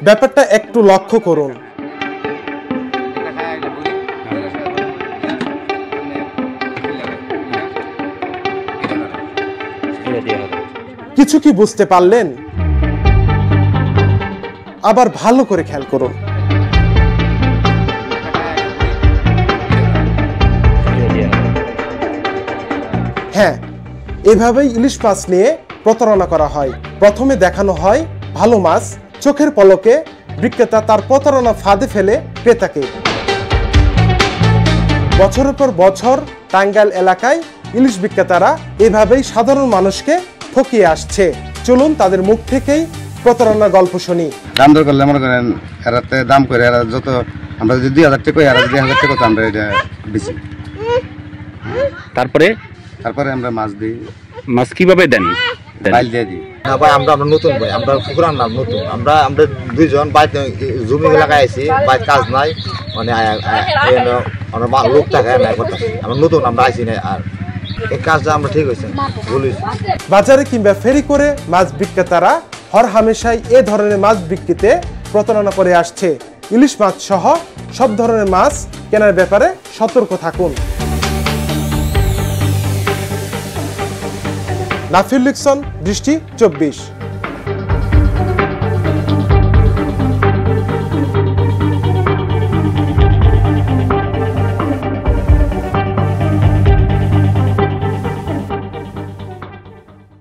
ব্যাপারটা একটু লক্ষ্য করুন। কিছু কি বুঝতে পারলেন? আবার ভালো করে খেয়াল করুন। হ্যাঁ, এভাবেই ইলিশ মাছ নিয়ে প্রতারণা করা হয়। প্রথমে দেখানো হয় ভালো মাছ, চোখের পলকে বিক্রেতা তার প্রতারণা ফাঁদে ফেলে ক্রেতাকে। বছরের পর বছর টাঙ্গাইল এলাকায় ইলিশ বিক্রেতারা এভাবেই সাধারণ মানুষকে ঠকিয়ে আসছে। চলুন তাদের মুখ থেকেই প্রতারণার গল্প শুনি। দাম দর করলে মনে করেন এরাতে দাম করে এরা যত আমরা যদি 2000 টাকা এরা 2000 টাকা আমরা এটা বেশি। তারপরে আমরা মাছ দিই। মাছ কিভাবে দেন? বাইল দিয়ে দিই। না ভাই, আমরা নতুন ভাই, আমরা পুকুরান নাম নতুন। আমরা দুইজন বাইরে জমি লাগাই আছি, বাইরে কাজ নাই, মানে লোক থাকে না করতেছি। আমরা নতুন, আমরা আইসি না, আর এই কাজটা আমরা ঠিক হয়েছে বলিস। বাজারে কিংবা ফেরি করে মাছ বিক্রেতারা হর হামেশাই এ ধরনের মাছ বিক্রিতে প্রতারণা করে আসছে। ইলিশ মাছ সহ সব ধরনের মাছ কেনার ব্যাপারে সতর্ক থাকুন। নাফিউল লিকসন, দৃষ্টি 24।